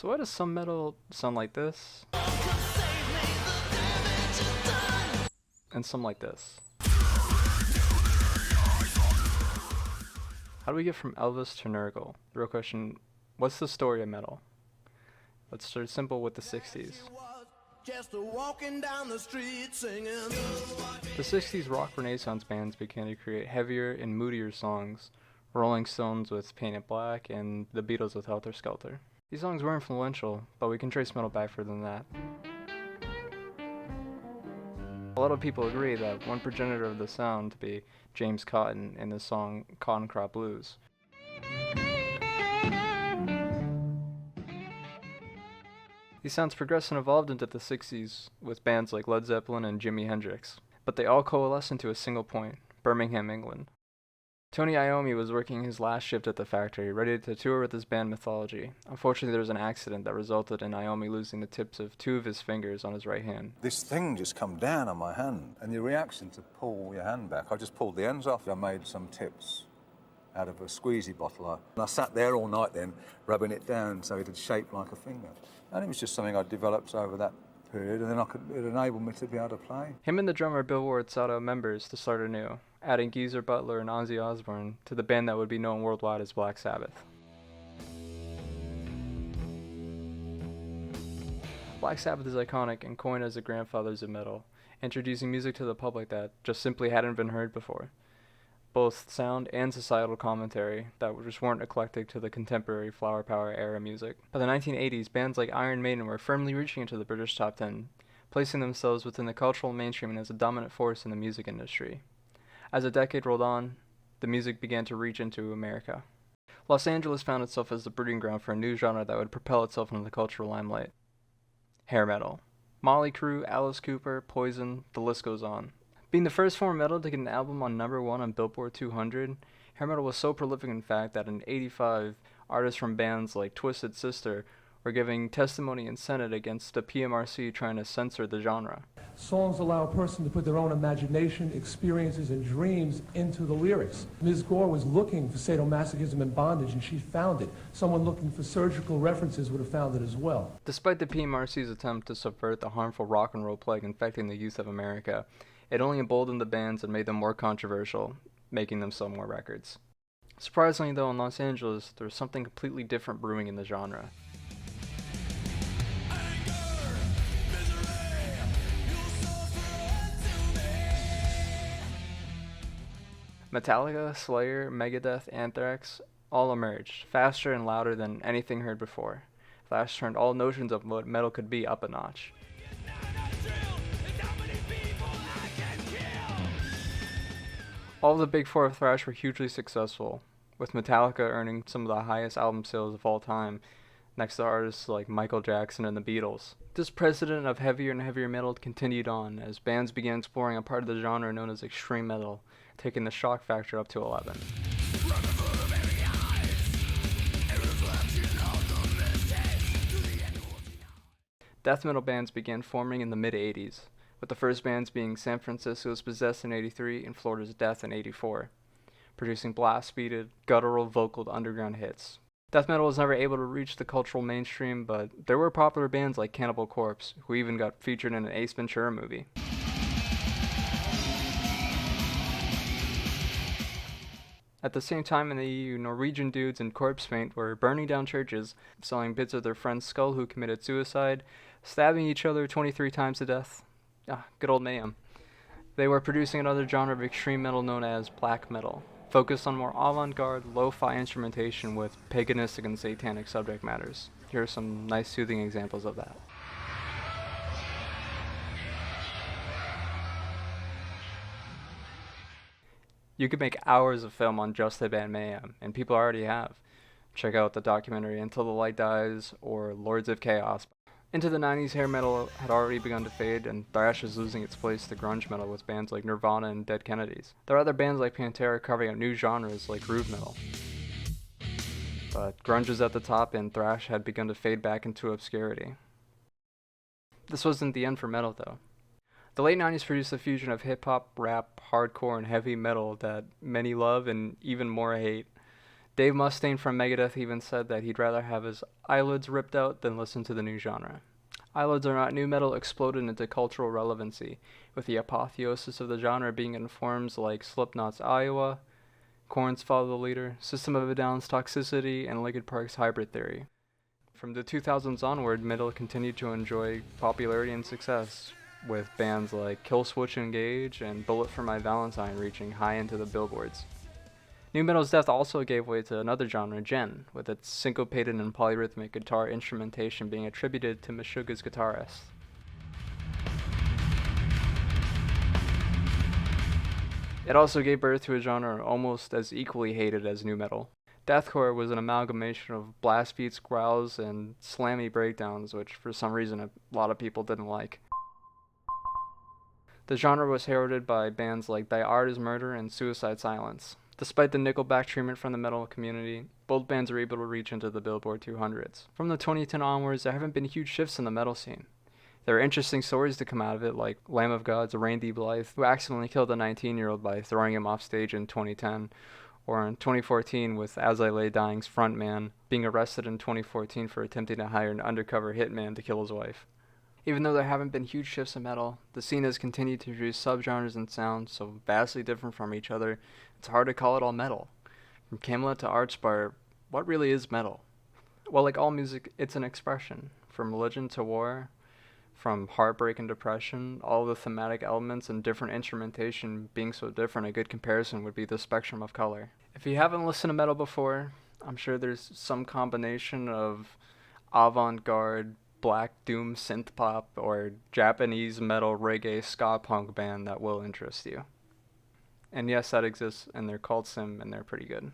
So why does some metal sound like this? And some like this? How do we get from Elvis to Nurgle? The real question, what's the story of metal? Let's start simple with the 60s. The 60s rock renaissance bands began to create heavier and moodier songs, Rolling Stones with Paint It Black and the Beatles with Helter Skelter. These songs were influential, but we can trace metal back further than that. A lot of people agree that one progenitor of the sound to be James Cotton in the song Cotton Crop Blues. These sounds progressed and evolved into the 60s with bands like Led Zeppelin and Jimi Hendrix, but they all coalesced into a single point, Birmingham, England. Tony Iommi was working his last shift at the factory, ready to tour with his band Mythology. Unfortunately, there was an accident that resulted in Iommi losing the tips of 2 of his fingers on his right hand. This thing just come down on my hand, and the reaction to pull your hand back, I just pulled the ends off. I made some tips out of a squeezy bottle. And I sat there all night then, rubbing it down so it had shaped like a finger. And it was just something I developed over that period, and then it enabled me to be able to play. Him and the drummer Bill Ward sought out members to start anew, adding Geezer Butler and Ozzy Osbourne to the band that would be known worldwide as Black Sabbath. Black Sabbath is iconic and coined as the grandfathers of metal, introducing music to the public that just simply hadn't been heard before. Both sound and societal commentary that just weren't eclectic to the contemporary flower power era music. By the 1980s, bands like Iron Maiden were firmly reaching into the British top 10, placing themselves within the cultural mainstream and as a dominant force in the music industry. As the decade rolled on, the music began to reach into America. Los Angeles found itself as the breeding ground for a new genre that would propel itself into the cultural limelight. Hair metal. Motley Crue, Alice Cooper, Poison, the list goes on. Being the first form of metal to get an album on #1 on Billboard 200, hair metal was so prolific in fact that in '85, artists from bands like Twisted Sister were giving testimony in Senate against the PMRC trying to censor the genre. Songs allow a person to put their own imagination, experiences, and dreams into the lyrics. Ms. Gore was looking for sadomasochism and bondage, and she found it. Someone looking for surgical references would have found it as well. Despite the PMRC's attempt to subvert the harmful rock and roll plague infecting the youth of America, it only emboldened the bands and made them more controversial, making them sell more records. Surprisingly though, in Los Angeles, there was something completely different brewing in the genre. Metallica, Slayer, Megadeth, Anthrax all emerged, faster and louder than anything heard before. Thrash turned all notions of what metal could be up a notch. All of the big four of thrash were hugely successful, with Metallica earning some of the highest album sales of all time, next to artists like Michael Jackson and the Beatles. This precedent of heavier and heavier metal continued on as bands began exploring a part of the genre known as extreme metal, taking the shock factor up to 11. Death metal bands began forming in the mid-'80s, with the first bands being San Francisco's Possessed in '83 and Florida's Death in '84, producing blast-beated, guttural vocaled underground hits. Death metal was never able to reach the cultural mainstream, but there were popular bands like Cannibal Corpse, who even got featured in an Ace Ventura movie. At the same time in the EU, Norwegian dudes in corpse paint were burning down churches, selling bits of their friend's skull who committed suicide, stabbing each other 23 times to death. Good old mayhem. They were producing another genre of extreme metal known as black metal, focused on more avant-garde, lo-fi instrumentation with paganistic and satanic subject matters. Here are some nice soothing examples of that. You could make hours of film on just the band Mayhem, and people already have. Check out the documentary Until the Light Dies or Lords of Chaos. Into the 90s, hair metal had already begun to fade, and thrash was losing its place to grunge metal with bands like Nirvana and Dead Kennedys. There are other bands like Pantera carving out new genres like groove metal. But grunge was at the top, and thrash had begun to fade back into obscurity. This wasn't the end for metal, though. The late 90s produced a fusion of hip-hop, rap, hardcore, and heavy metal that many love and even more hate. Dave Mustaine from Megadeth even said that he'd rather have his eyelids ripped out than listen to the new genre. Eyelids Are Not New Metal exploded into cultural relevancy, with the apotheosis of the genre being in forms like Slipknot's Iowa, Korn's Follow the Leader, System of a Down's Toxicity, and Linkin Park's Hybrid Theory. From the 2000s onward, metal continued to enjoy popularity and success, with bands like Killswitch Engage and Bullet for My Valentine reaching high into the billboards. Nu metal's death also gave way to another genre, Gen, with its syncopated and polyrhythmic guitar instrumentation being attributed to Meshuggah's guitarist. It also gave birth to a genre almost as equally hated as nu metal. Deathcore was an amalgamation of blast beats, growls, and slammy breakdowns, which for some reason a lot of people didn't like. The genre was heralded by bands like Thy Art Is Murder and Suicide Silence. Despite the Nickelback treatment from the metal community, both bands were able to reach into the Billboard 200s. From the 2010 onwards, there haven't been huge shifts in the metal scene. There are interesting stories to come out of it, like Lamb of God's Randy Blythe, who accidentally killed a 19-year-old by throwing him off stage in 2010, or in 2014 with As I Lay Dying's frontman being arrested in 2014 for attempting to hire an undercover hitman to kill his wife. Even though there haven't been huge shifts in metal, the scene has continued to produce subgenres and sounds so vastly different from each other, it's hard to call it all metal. From Camelot to Archspire, what really is metal? Well, like all music, it's an expression. From religion to war, from heartbreak and depression, all the thematic elements and different instrumentation being so different, a good comparison would be the spectrum of color. If you haven't listened to metal before, I'm sure there's some combination of avant-garde, black doom synth pop, or Japanese metal reggae ska punk band that will interest you. And yes, that exists, and they're called Sim, and they're pretty good.